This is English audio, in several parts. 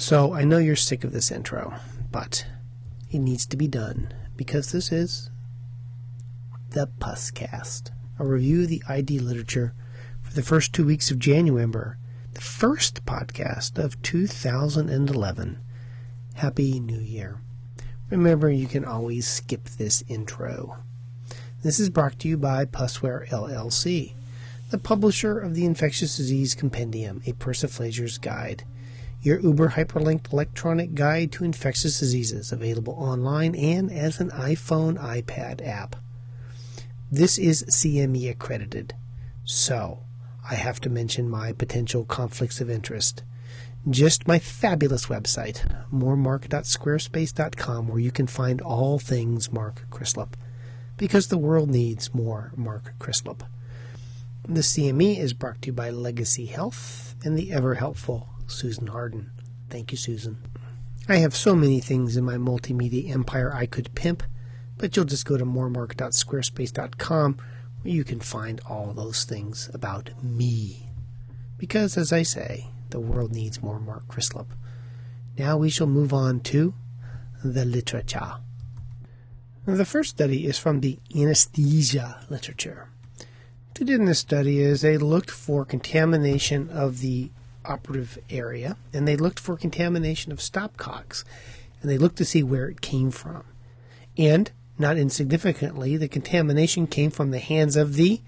So I know you're sick of this intro, but it needs to be done because this is the Puscast, a review of the ID literature for the first 2 weeks of January, the first podcast of 2011. Happy New Year. Remember, you can always skip this intro. This is brought to you by Pusware LLC, the publisher of the Infectious Disease Compendium, a Persiflager's Guide, your Uber-hyperlinked electronic guide to infectious diseases, available online and as an iPhone, iPad app. This is CME accredited, so I have to mention my potential conflicts of interest. Just my fabulous website, moremark.squarespace.com, where you can find all things Mark Crislip, because the world needs more Mark Crislip. The CME is brought to you by Legacy Health and the ever-helpful Susan Harden. Thank you, Susan. I have so many things in my multimedia empire I could pimp, but you'll just go to moremark.squarespace.com where you can find all those things about me. Because, as I say, the world needs more Mark Crislip. Now we shall move on to the literature. The first study is from the anesthesia literature. What they did in this study is they looked for contamination of the operative area, and they looked for contamination of stopcocks, and they looked to see where it came from. And, not insignificantly, the contamination came from the hands of the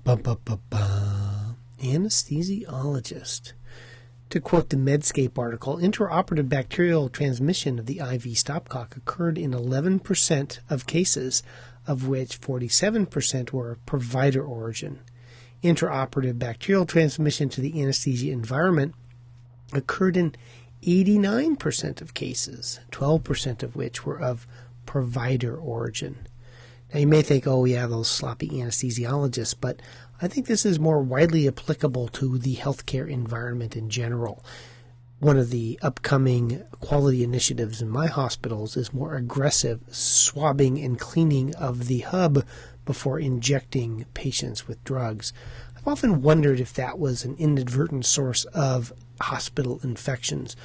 anesthesiologist. To quote the Medscape article, intraoperative bacterial transmission of the IV stopcock occurred in 11% of cases, of which 47% were of provider origin. Intraoperative bacterial transmission to the anesthesia environment occurred in 89% of cases, 12% of which were of provider origin. Now you may think, oh yeah, those sloppy anesthesiologists, but I think this is more widely applicable to the healthcare environment in general. One of the upcoming quality initiatives in my hospitals is more aggressive swabbing and cleaning of the hub before injecting patients with drugs. I've often wondered if that was an inadvertent source of hospital infections.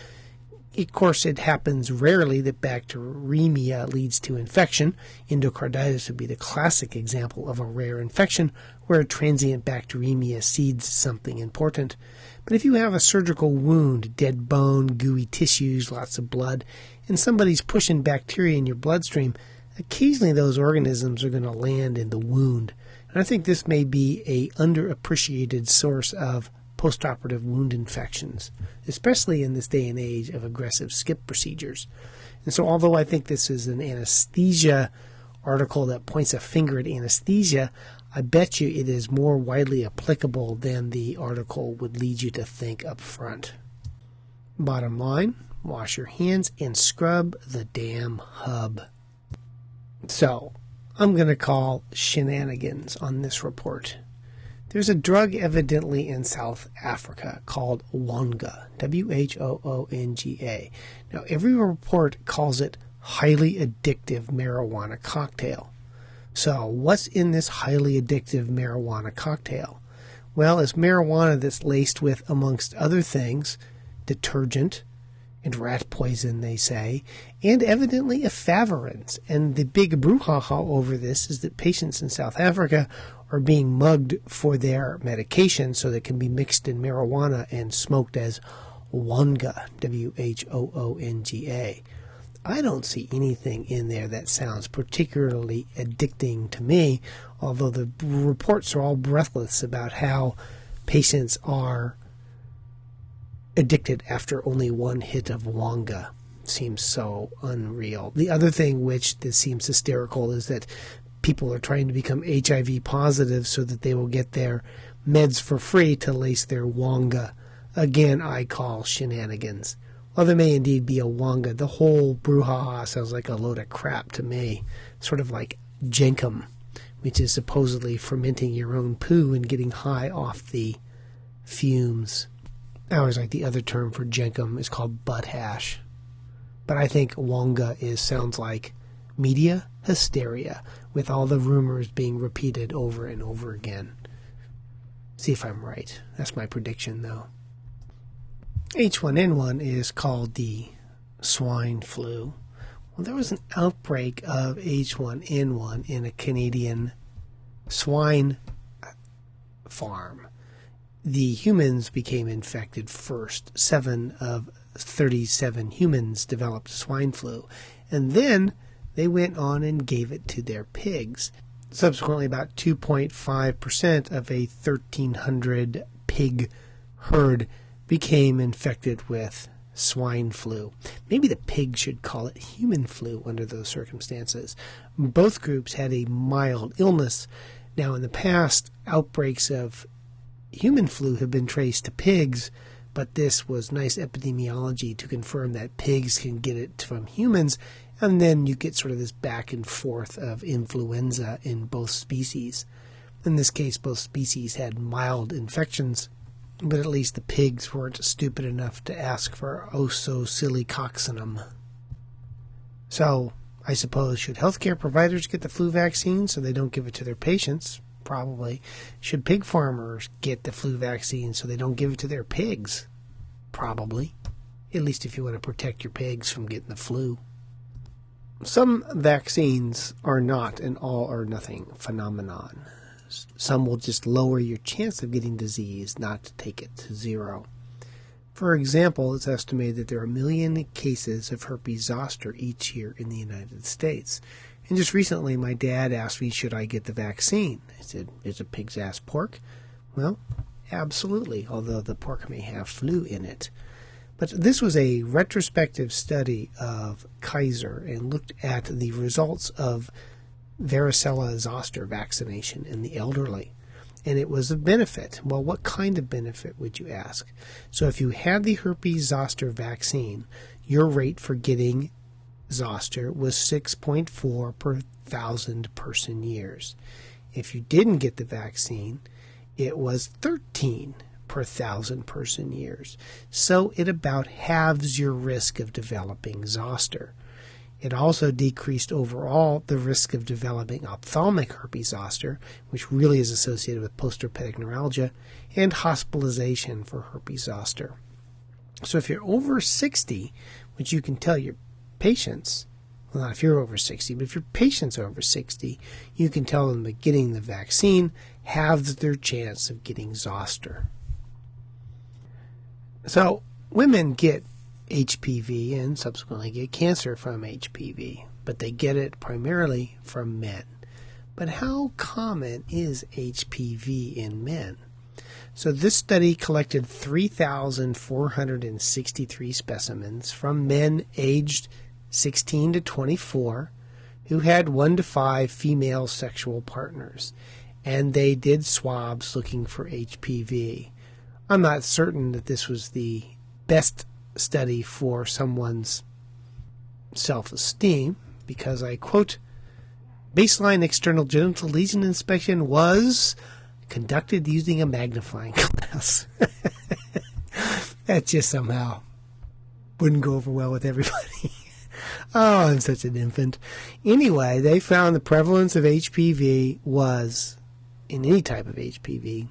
Of course, it happens rarely that bacteremia leads to infection. Endocarditis would be the classic example of a rare infection where a transient bacteremia seeds something important. But if you have a surgical wound, dead bone, gooey tissues, lots of blood, and somebody's pushing bacteria in your bloodstream, occasionally those organisms are going to land in the wound. And I think this may be a underappreciated source of postoperative wound infections, especially in this day and age of aggressive skip procedures. And so although I think this is an anesthesia article that points a finger at anesthesia, I bet you it is more widely applicable than the article would lead you to think up front. Bottom line, wash your hands and scrub the damn hub. So, I'm going to call shenanigans on this report. There's a drug evidently in South Africa called Wonga, W-H-O-O-N-G-A. Now, every report calls it highly addictive marijuana cocktail. So, what's in this highly addictive marijuana cocktail? Well, it's marijuana that's laced with, amongst other things, detergent and rat poison, they say, and evidently efavirenz. And the big brouhaha over this is that patients in South Africa are being mugged for their medication so that can be mixed in marijuana and smoked as Wonga, W-H-O-O-N-G-A. I don't see anything in there that sounds particularly addicting to me, although the reports are all breathless about how patients are addicted after only one hit of Wonga. Seems so unreal. The other thing which this seems hysterical is that people are trying to become HIV positive so that they will get their meds for free to lace their Wonga. Again, I call shenanigans. While there may indeed be a Wonga, the whole brouhaha sounds like a load of crap to me. Sort of like jenkem, which is supposedly fermenting your own poo and getting high off the fumes. I always like the other term for jenkem is called butt hash. But I think Wonga sounds like media hysteria, with all the rumors being repeated over and over again. See if I'm right. That's my prediction, though. H1N1 is called the swine flu. Well, there was an outbreak of H1N1 in a Canadian swine farm. The humans became infected first. 7 of 37 humans developed swine flu. And then they went on and gave it to their pigs. Subsequently, about 2.5% of a 1,300 pig herd became infected with swine flu. Maybe the pig should call it human flu under those circumstances. Both groups had a mild illness. Now, in the past, outbreaks of human flu have been traced to pigs, but this was nice epidemiology to confirm that pigs can get it from humans, and then you get sort of this back and forth of influenza in both species. In this case, both species had mild infections, but at least the pigs weren't stupid enough to ask for oxocillicoccinum. So, I suppose, should healthcare providers get the flu vaccine so they don't give it to their patients? Probably. Should pig farmers get the flu vaccine so they don't give it to their pigs? Probably. At least if you want to protect your pigs from getting the flu. Some vaccines are not an all-or-nothing phenomenon. Some will just lower your chance of getting disease, not to take it to zero. For example, it's estimated that there are 1 million cases of herpes zoster each year in the United States. And just recently, my dad asked me, should I get the vaccine? I said, is a pig's ass pork? Well, absolutely, although the pork may have flu in it. But this was a retrospective study of Kaiser and looked at the results of varicella zoster vaccination in the elderly. And it was of benefit. Well, what kind of benefit would you ask? So if you had the herpes zoster vaccine, your rate for getting zoster was 6.4 per 1,000 person years. If you didn't get the vaccine, it was 13 per 1,000 person years. So it about halves your risk of developing zoster. It also decreased overall the risk of developing ophthalmic herpes zoster, which really is associated with postherpetic neuralgia, and hospitalization for herpes zoster. So if you're over 60, which you can tell your patients, well, not if you're over 60, but if your patients are over 60, you can tell them that getting the vaccine halves their chance of getting zoster. So women get HPV and subsequently get cancer from HPV, but they get it primarily from men. But how common is HPV in men? So this study collected 3,463 specimens from men aged 16 to 24 who had 1 to 5 female sexual partners, and they did swabs looking for HPV. I'm not certain that this was the best study for someone's self-esteem, because I quote, baseline external genital lesion inspection was conducted using a magnifying glass. That just somehow wouldn't go over well with everybody. Oh, I'm such an infant. Anyway, they found the prevalence of HPV was, in any type of HPV,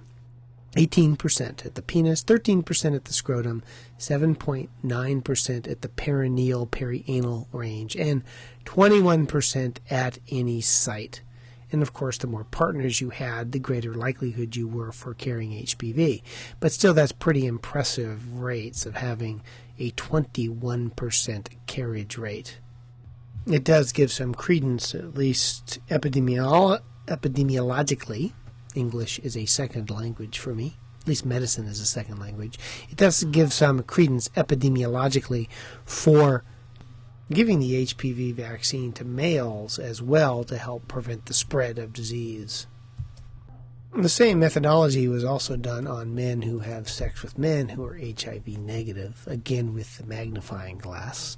18% at the penis, 13% at the scrotum, 7.9% at the perineal, perianal range, and 21% at any site. And of course, the more partners you had, the greater likelihood you were for carrying HPV. But still, that's pretty impressive rates of having a 21% carriage rate. It does give some credence, at least epidemiologically. English is a second language for me. At least medicine is a second language. It does give some credence epidemiologically for giving the HPV vaccine to males as well to help prevent the spread of disease. The same methodology was also done on men who have sex with men who are HIV negative, again with the magnifying glass.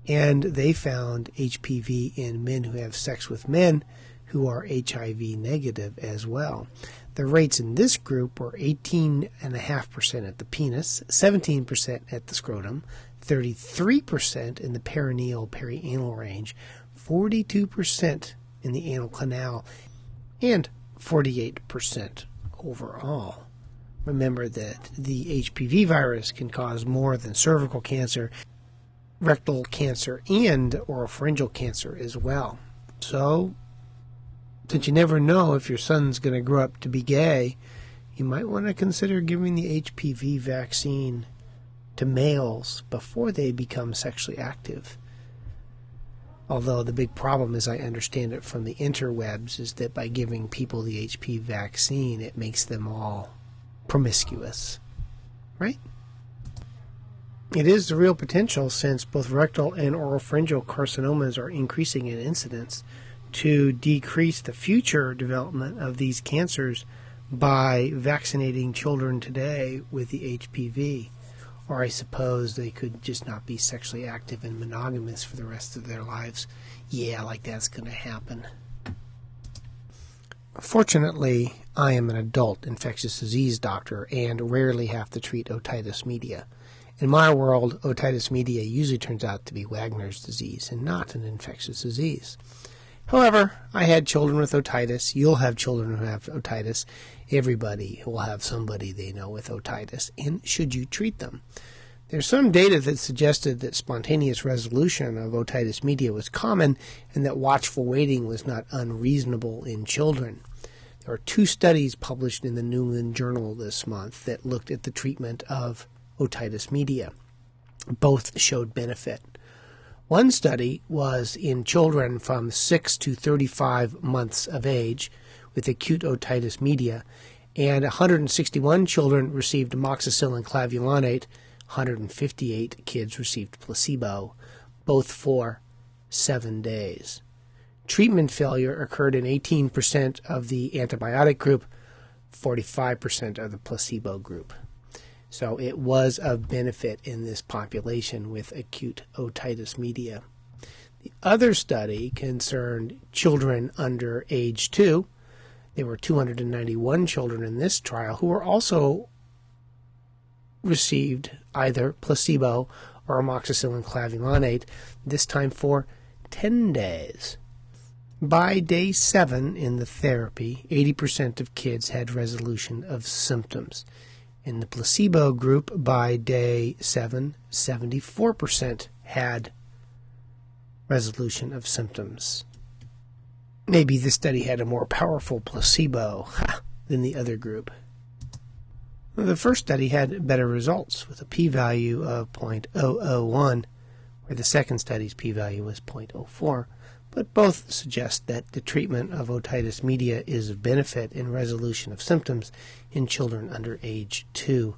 And they found HPV in men who have sex with men who are HIV negative as well. The rates in this group were 18.5% at the penis, 17% at the scrotum, 33% in the perineal, perianal range, 42% in the anal canal, and 48% overall. Remember that the HPV virus can cause more than cervical cancer, rectal cancer, and oropharyngeal cancer as well. So, since you never know if your son's going to grow up to be gay, you might want to consider giving the HPV vaccine to males before they become sexually active. Although the big problem, as I understand it from the interwebs, is that by giving people the HPV vaccine, it makes them all promiscuous. Right? It is the real potential, since both rectal and oropharyngeal carcinomas are increasing in incidence, to decrease the future development of these cancers by vaccinating children today with the HPV. Or I suppose they could just not be sexually active and monogamous for the rest of their lives. Yeah, like that's going to happen. Fortunately, I am an adult infectious disease doctor and rarely have to treat otitis media. In my world, otitis media usually turns out to be Wagner's disease and not an infectious disease. However, I had children with otitis. You'll have children who have otitis. Everybody will have somebody they know with otitis. And should you treat them? There's some data that suggested that spontaneous resolution of otitis media was common and that watchful waiting was not unreasonable in children. There are 2 studies published in the New England Journal this month that looked at the treatment of otitis media. Both showed benefit. One study was in children from 6 to 35 months of age with acute otitis media, and 161 children received amoxicillin clavulanate, 158 kids received placebo, both for 7 days. Treatment failure occurred in 18% of the antibiotic group, 45% of the placebo group. So it was of benefit in this population with acute otitis media. The other study concerned children under age 2. There were 291 children in this trial who were also received either placebo or amoxicillin clavulanate, this time for 10 days. By day 7 in the therapy, 80% of kids had resolution of symptoms. In the placebo group, by day 7, 74% had resolution of symptoms. Maybe this study had a more powerful placebo than the other group. The first study had better results with a p-value of 0.001, where the second study's p-value was 0.04, but both suggest that the treatment of otitis media is of benefit in resolution of symptoms in children under age 2.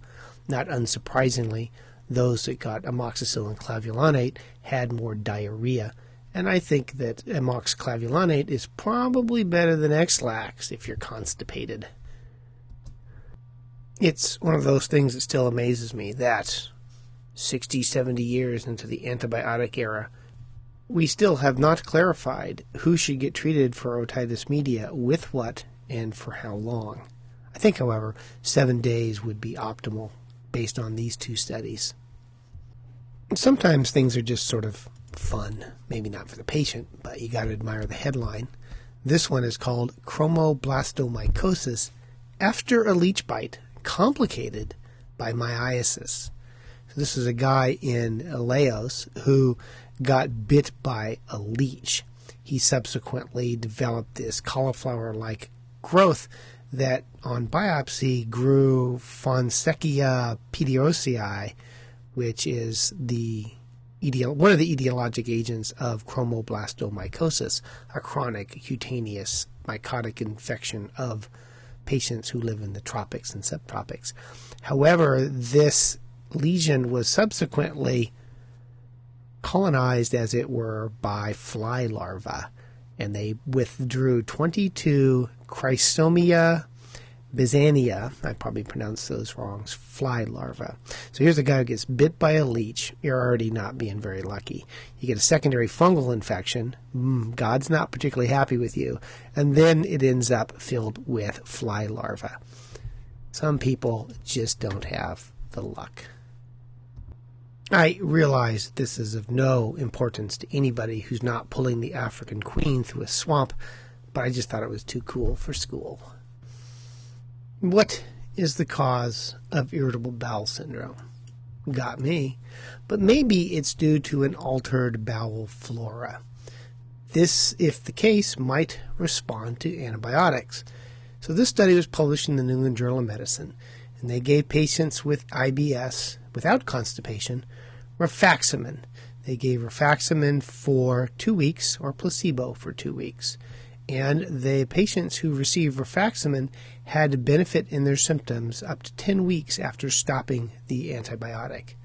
Not unsurprisingly, those that got amoxicillin clavulanate had more diarrhea, and I think that amox clavulanate is probably better than X-Lax if you're constipated. It's one of those things that still amazes me that 60, 70 years into the antibiotic era, we still have not clarified who should get treated for otitis media, with what, and for how long. I think, however, 7 days would be optimal based on these 2 studies. Sometimes things are just sort of fun. Maybe not for the patient, but you got to admire the headline. This one is called Chromoblastomycosis After a Leech Bite Complicated by Myiasis. So this is a guy in Laos who got bit by a leech. He subsequently developed this cauliflower-like growth that on biopsy grew Fonseca pedioceae, which is one of the etiologic agents of chromoblastomycosis, a chronic cutaneous mycotic infection of patients who live in the tropics and subtropics. However, this lesion was subsequently colonized, as it were, by fly larvae, and they withdrew 22 Chrysomia bizania, I probably pronounced those wrong, fly larvae. So here's a guy who gets bit by a leech. You're already not being very lucky. You get a secondary fungal infection. God's not particularly happy with you. And then it ends up filled with fly larvae. Some people just don't have the luck. I realize this is of no importance to anybody who's not pulling the African queen through a swamp, but I just thought it was too cool for school. What is the cause of irritable bowel syndrome. Got me. But maybe it's due to an altered bowel flora. This, if the case, might respond to antibiotics. So this study was published in the New England Journal of Medicine, and they gave patients with IBS without constipation rifaximin. They gave rifaximin for 2 weeks or placebo for 2 weeks. And the patients who received rifaximin had benefit in their symptoms up to 10 weeks after stopping the antibiotic.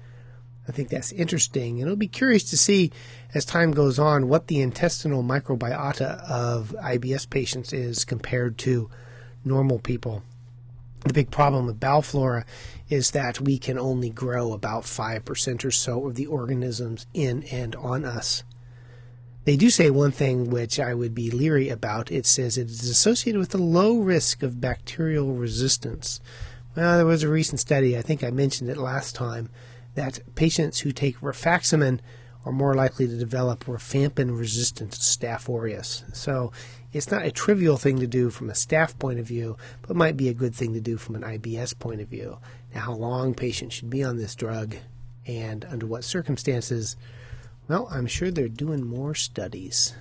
I think that's interesting. And it'll be curious to see as time goes on what the intestinal microbiota of IBS patients is compared to normal people. The big problem with bowel flora is that we can only grow about 5% or so of the organisms in and on us. They do say one thing which I would be leery about. It says it is associated with a low risk of bacterial resistance. Well, there was a recent study, I think I mentioned it last time, that patients who take rifaximin are more likely to develop rifampin-resistant Staph aureus. So it's not a trivial thing to do from a staph point of view, but might be a good thing to do from an IBS point of view. Now, how long patients should be on this drug and under what circumstances, well, I'm sure they're doing more studies.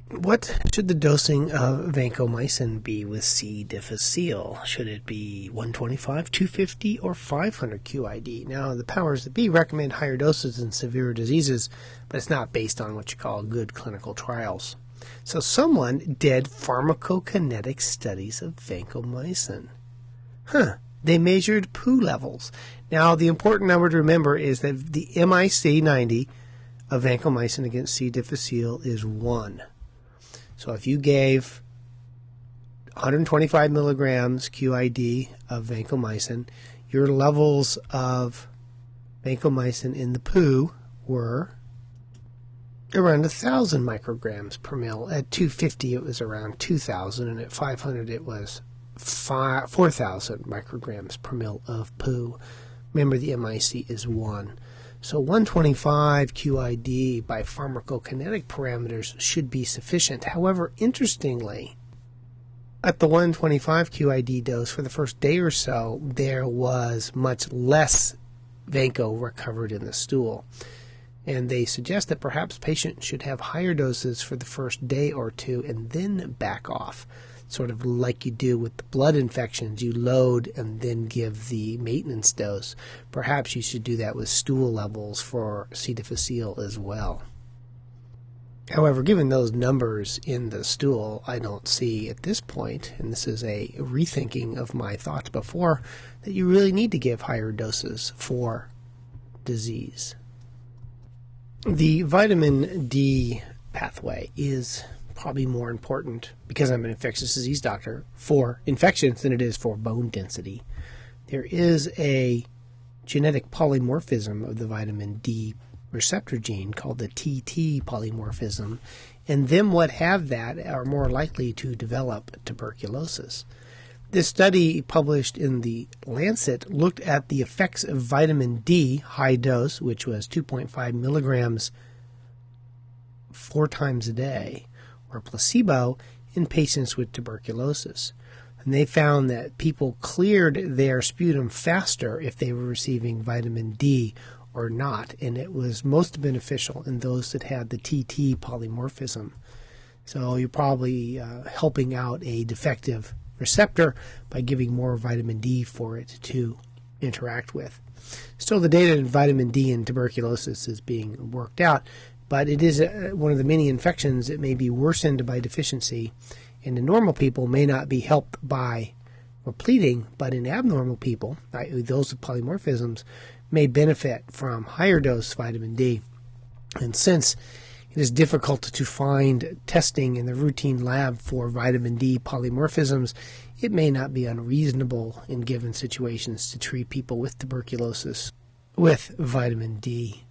What should the dosing of vancomycin be with C. difficile? Should it be 125, 250, or 500 QID? Now, the powers that be recommend higher doses in severe diseases, but it's not based on what you call good clinical trials. So someone did pharmacokinetic studies of vancomycin. They measured poo levels. Now, the important number to remember is that the MIC 90 of vancomycin against C. difficile is 1. So if you gave 125 milligrams QID of vancomycin, your levels of vancomycin in the poo were around 1,000 micrograms per mil. At 250 it was around 2,000, and at 500 it was 4,000 micrograms per mil of poo. Remember, the MIC is 1. So 125 QID by pharmacokinetic parameters should be sufficient. However, interestingly, at the 125 QID dose for the first day or so, there was much less vanco recovered in the stool. And they suggest that perhaps patients should have higher doses for the first day or two and then back off. Sort of like you do with the blood infections. You load and then give the maintenance dose. Perhaps you should do that with stool levels for C. difficile as well. However, given those numbers in the stool, I don't see at this point, and this is a rethinking of my thoughts before, that you really need to give higher doses for disease. The vitamin D pathway is probably more important, because I'm an infectious disease doctor, for infections than it is for bone density. There is a genetic polymorphism of the vitamin D receptor gene called the TT polymorphism, and them what have that are more likely to develop tuberculosis. This study published in the Lancet looked at the effects of vitamin D high dose, which was 2.5 milligrams 4 times a day, or placebo, in patients with tuberculosis. And they found that people cleared their sputum faster if they were receiving vitamin D or not, and it was most beneficial in those that had the TT polymorphism. So you're probably helping out a defective receptor by giving more vitamin D for it to interact with. Still, the data in vitamin D and tuberculosis is being worked out, but it is one of the many infections that may be worsened by deficiency, and in normal people may not be helped by repleting, but in abnormal people, i.e. those with polymorphisms, may benefit from higher dose vitamin D. And since it is difficult to find testing in the routine lab for vitamin D polymorphisms, it may not be unreasonable in given situations to treat people with tuberculosis with vitamin D.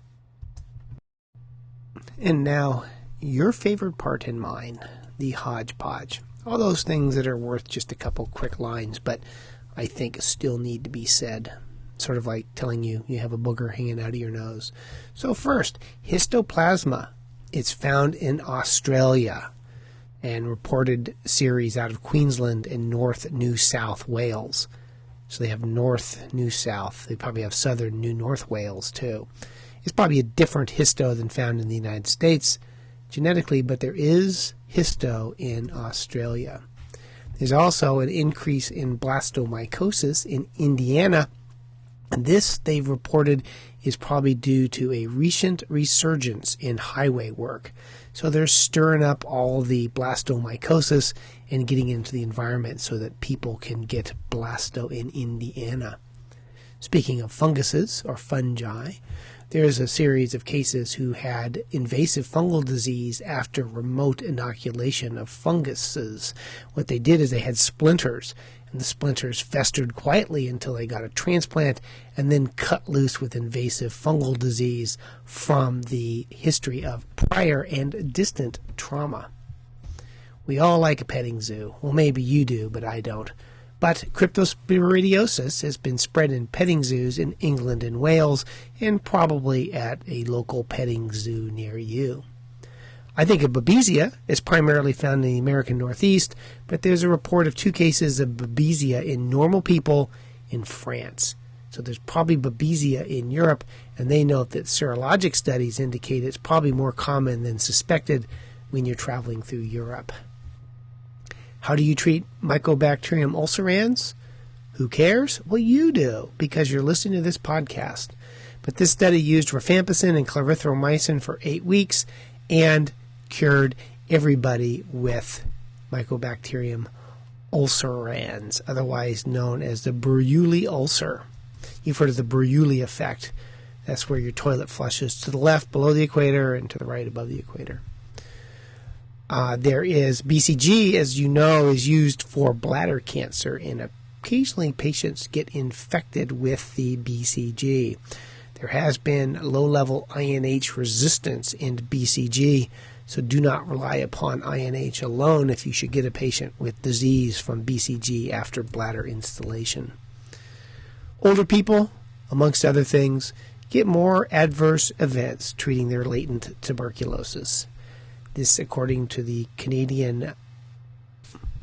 And now, your favorite part and mine, the hodgepodge. All those things that are worth just a couple quick lines, but I think still need to be said. Sort of like telling you you have a booger hanging out of your nose. So first, histoplasma. It's found in Australia and reported series out of Queensland and North New South Wales. So they have North New South. They probably have Southern New North Wales, too. It's probably a different histo than found in the United States genetically, but there is histo in Australia. There's also an increase in blastomycosis in Indiana, and this, they've reported, is probably due to a recent resurgence in highway work. So they're stirring up all the blastomycosis and getting into the environment so that people can get blasto in Indiana. Speaking of funguses or fungi, there's a series of cases who had invasive fungal disease after remote inoculation of funguses. What they did is they had splinters, and the splinters festered quietly until they got a transplant and then cut loose with invasive fungal disease from the history of prior and distant trauma. We all like a petting zoo. Well, maybe you do, but I don't. But cryptosporidiosis has been spread in petting zoos in England and Wales, and probably at a local petting zoo near you. I think of Babesia is primarily found in the American Northeast, but there's a report of 2 cases of Babesia in normal people in France. So there's probably Babesia in Europe, and they note that serologic studies indicate it's probably more common than suspected when you're traveling through Europe. How do you treat Mycobacterium ulcerans? Who cares? Well, you do, because you're listening to this podcast. But this study used rifampicin and clarithromycin for 8 weeks and cured everybody with Mycobacterium ulcerans, otherwise known as the Breuili ulcer. You've heard of the Breuili effect. That's where your toilet flushes to the left below the equator and to the right above the equator. There is BCG, as you know, is used for bladder cancer, and occasionally patients get infected with the BCG. There has been low-level INH resistance in BCG, so do not rely upon INH alone if you should get a patient with disease from BCG after bladder installation. Older people, amongst other things, get more adverse events treating their latent tuberculosis. This according to the Canadian,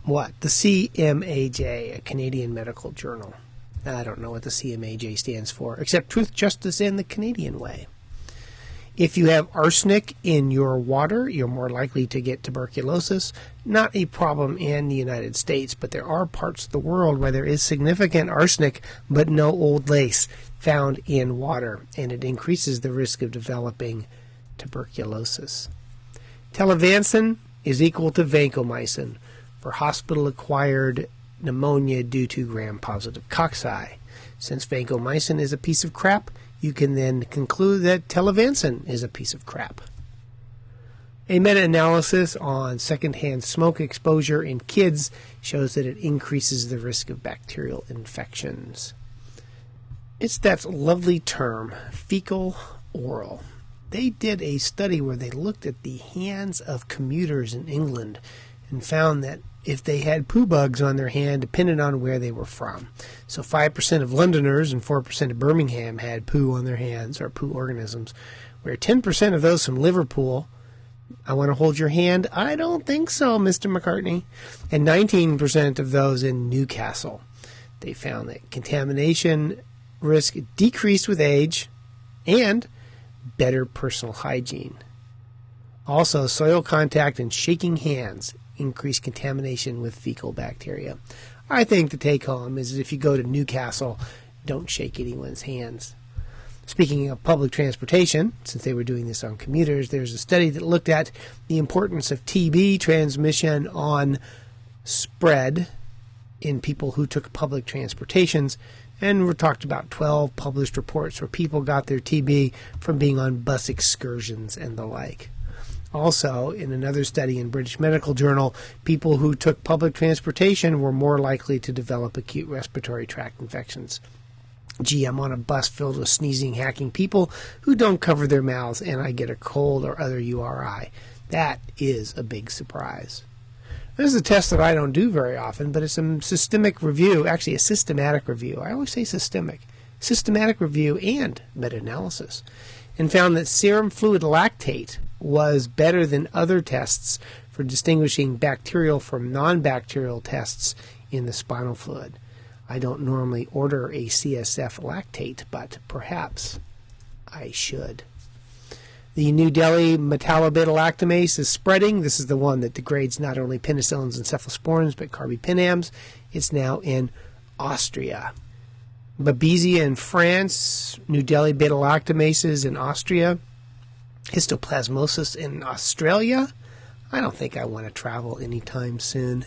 the CMAJ, a Canadian medical journal. I don't know what the CMAJ stands for, except Truth, Justice, and the Canadian Way. If you have arsenic in your water, you're more likely to get tuberculosis. Not a problem in the United States, but there are parts of the world where there is significant arsenic, but no old lace found in water, and it increases the risk of developing tuberculosis. Telavancin is equal to vancomycin for hospital-acquired pneumonia due to gram-positive cocci. Since vancomycin is a piece of crap, you can then conclude that telavancin is a piece of crap. A meta-analysis on secondhand smoke exposure in kids shows that it increases the risk of bacterial infections. It's that lovely term, fecal oral. They did a study where they looked at the hands of commuters in England and found that if they had poo bugs on their hand, depended on where they were from. So 5% of Londoners and 4% of Birmingham had poo on their hands, or poo organisms, where 10% of those from Liverpool, I want to hold your hand, I don't think so, Mr. McCartney, and 19% of those in Newcastle. They found that contamination risk decreased with age and better personal hygiene. Also, soil contact and shaking hands increase contamination with fecal bacteria. I think the take home is that if you go to Newcastle, don't shake anyone's hands. Speaking of public transportation, since they were doing this on commuters, there's a study that looked at the importance of TB transmission on spread in people who took public transportations, and we talked about 12 published reports where people got their TB from being on bus excursions and the like. Also, in another study in British Medical Journal, people who took public transportation were more likely to develop acute respiratory tract infections. Gee, I'm on a bus filled with sneezing, hacking people who don't cover their mouths, and I get a cold or other URI. That is a big surprise. This is a test that I don't do very often, but it's a systemic review, actually a systematic review. I always say systematic review and meta-analysis, and found that serum fluid lactate was better than other tests for distinguishing bacterial from non-bacterial tests in the spinal fluid. I don't normally order a CSF lactate, but perhaps I should. The New Delhi metallobitalactamase is spreading. This is the one that degrades not only penicillins and cephalosporins, but carbapenems. It's now in Austria. Babesia in France, New Delhi beta-lactamases in Austria, histoplasmosis in Australia. I don't think I want to travel anytime soon.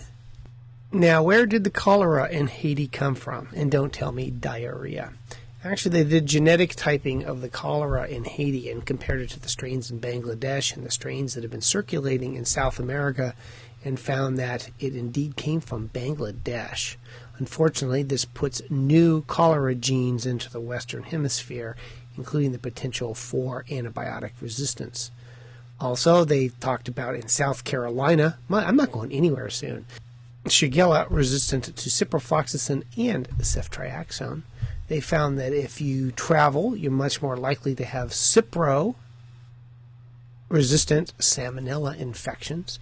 Now, where did the cholera in Haiti come from? And don't tell me diarrhea. Actually, they did genetic typing of the cholera in Haiti and compared it to the strains in Bangladesh and the strains that have been circulating in South America and found that it indeed came from Bangladesh. Unfortunately, this puts new cholera genes into the Western Hemisphere, including the potential for antibiotic resistance. Also, they talked about in South Carolina, I'm not going anywhere soon, Shigella resistant to ciprofloxacin and ceftriaxone. They found that if you travel, you're much more likely to have cipro-resistant salmonella infections,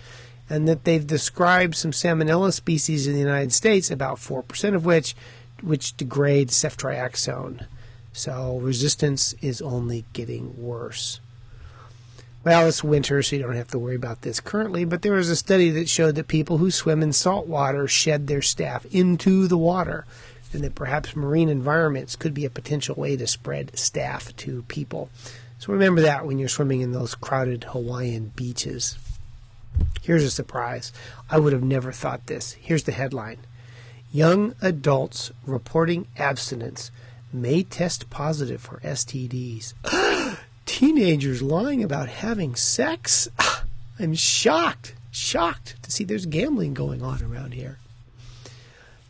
and that they've described some salmonella species in the United States, about 4% of which degrade ceftriaxone. So resistance is only getting worse. Well, it's winter, so you don't have to worry about this currently, but there was a study that showed that people who swim in salt water shed their staph into the water, and that perhaps marine environments could be a potential way to spread staph to people. So remember that when you're swimming in those crowded Hawaiian beaches. Here's a surprise. I would have never thought this. Here's the headline. Young adults reporting abstinence may test positive for STDs. Teenagers lying about having sex? I'm shocked to see there's gambling going on around here.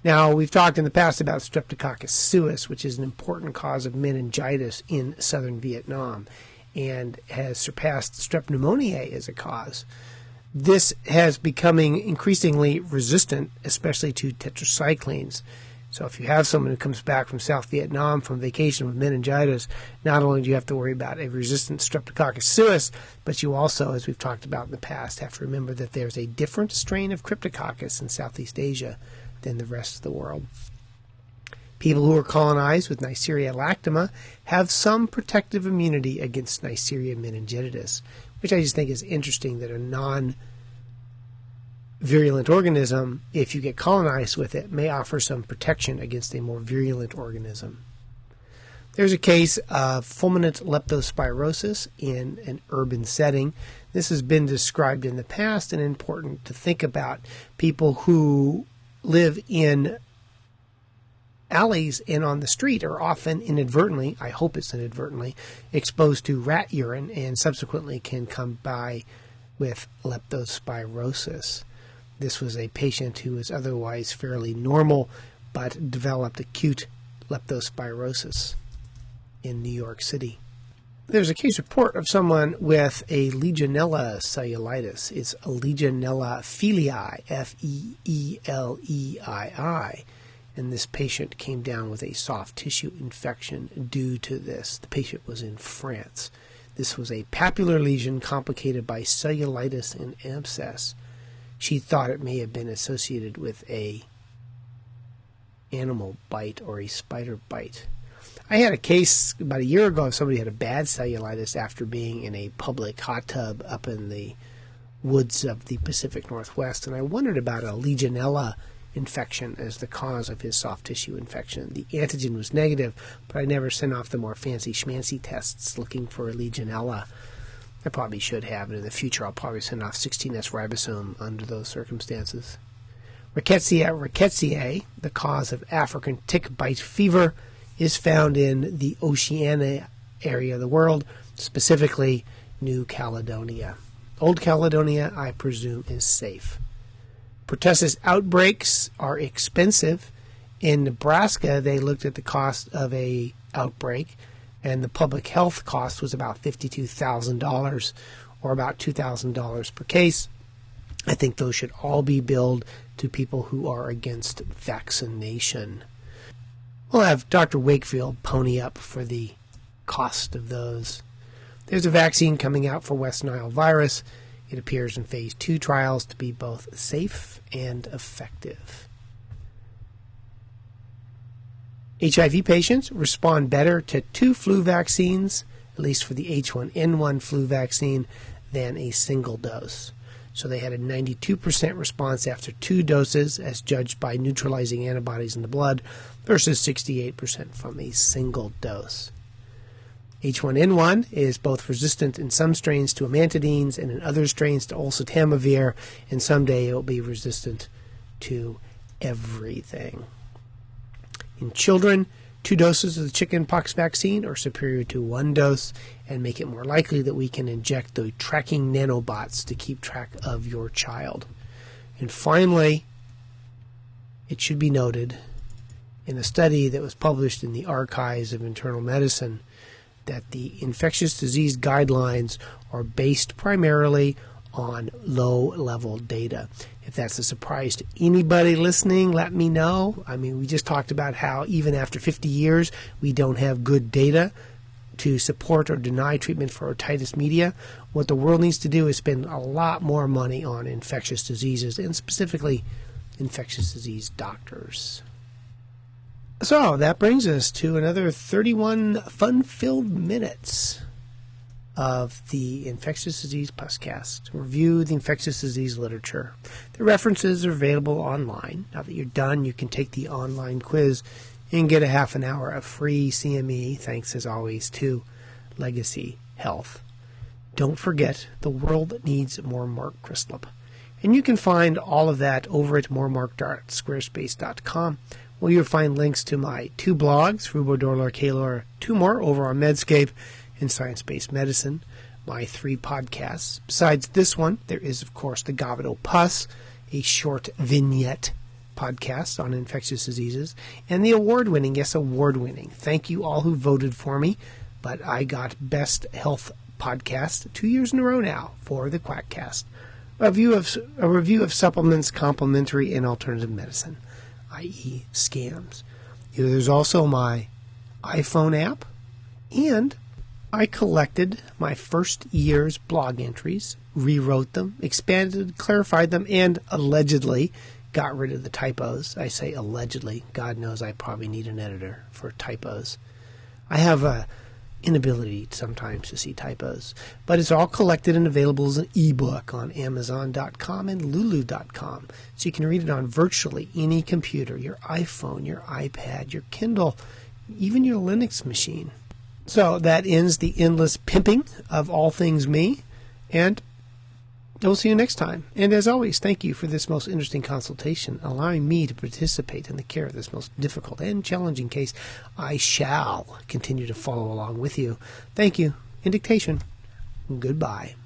Now, we've talked in the past about Streptococcus suis, which is an important cause of meningitis in southern Vietnam and has surpassed strep pneumoniae as a cause. This has becoming increasingly resistant, especially to tetracyclines. So if you have someone who comes back from South Vietnam from vacation with meningitis, not only do you have to worry about a resistant Streptococcus suis, but you also, as we've talked about in the past, have to remember that there's a different strain of Cryptococcus in Southeast Asia than the rest of the world. People who are colonized with Neisseria lactima have some protective immunity against Neisseria meningitidis, which I just think is interesting that a non-virulent organism, if you get colonized with it, may offer some protection against a more virulent organism. There's a case of fulminant leptospirosis in an urban setting. This has been described in the past and important to think about. People who live in alleys and on the street are often inadvertently, I hope it's inadvertently, exposed to rat urine and subsequently can come by with leptospirosis. This was a patient who was otherwise fairly normal but developed acute leptospirosis in New York City. There's a case report of someone with a Legionella cellulitis. It's a Legionella feliae, F-E-E-L-E-I-I. And this patient came down with a soft tissue infection due to this. The patient was in France. This was a papular lesion complicated by cellulitis and abscess. She thought it may have been associated with a animal bite or a spider bite. I had a case about a year ago of somebody who had a bad cellulitis after being in a public hot tub up in the woods of the Pacific Northwest, and I wondered about a Legionella infection as the cause of his soft tissue infection. The antigen was negative, but I never sent off the more fancy schmancy tests looking for a Legionella. I probably should have, and in the future I'll probably send off 16S ribosome under those circumstances. Rickettsia rickettsiae, the cause of African tick bite fever, is found in the Oceania area of the world, specifically New Caledonia. Old Caledonia, I presume, is safe. Pertussis outbreaks are expensive. In Nebraska, they looked at the cost of a outbreak, and the public health cost was about $52,000, or about $2,000 per case. I think those should all be billed to people who are against vaccination. We'll have Dr. Wakefield pony up for the cost of those. There's a vaccine coming out for West Nile virus. It appears in phase 2 trials to be both safe and effective. HIV patients respond better to 2 flu vaccines, at least for the H1N1 flu vaccine, than a single dose. So they had a 92% response after 2 doses as judged by neutralizing antibodies in the blood versus 68% from a single dose. H1N1 is both resistant in some strains to amantadines and in other strains to oseltamivir, and someday it will be resistant to everything. In children, 2 doses of the chickenpox vaccine are superior to 1 dose and make it more likely that we can inject the tracking nanobots to keep track of your child. And finally, it should be noted in a study that was published in the Archives of Internal Medicine that the infectious disease guidelines are based primarily on low-level data. If that's a surprise to anybody listening, let me know. I mean, we just talked about how even after 50 years, we don't have good data to support or deny treatment for otitis media. What the world needs to do is spend a lot more money on infectious diseases, and specifically infectious disease doctors. So that brings us to another 31 fun-filled minutes of the Infectious Disease Puscast. Review the infectious disease literature. The references are available online. Now that you're done, you can take the online quiz and get a half an hour of free CME, thanks as always to Legacy Health. Don't forget, the world needs more Mark Crislip. And you can find all of that over at moremark.squarespace.com, where you'll find links to my 2 blogs, Rubo Dorlor, Kalor, 2 more over on Medscape and Science-Based Medicine, my 3 podcasts. Besides this one, there is, of course, the Gavido Pus, a short vignette podcast on infectious diseases, and the award-winning, thank you all who voted for me, but I got Best Health Podcast 2 years in a row now for the Quackcast. A review of supplements, complementary, and alternative medicine, i.e. scams. There's also my iPhone app, and I collected my first year's blog entries, rewrote them, expanded, clarified them, and allegedly got rid of the typos. I say allegedly. God knows I probably need an editor for typos. I have a inability sometimes to see typos, but it's all collected and available as an ebook on Amazon.com and Lulu.com, so you can read it on virtually any computer, your iPhone, your iPad, your Kindle, even your Linux machine. So that ends the endless pimping of all things me, and we'll see you next time. And as always, thank you for this most interesting consultation, allowing me to participate in the care of this most difficult and challenging case. I shall continue to follow along with you. Thank you. In dictation, goodbye.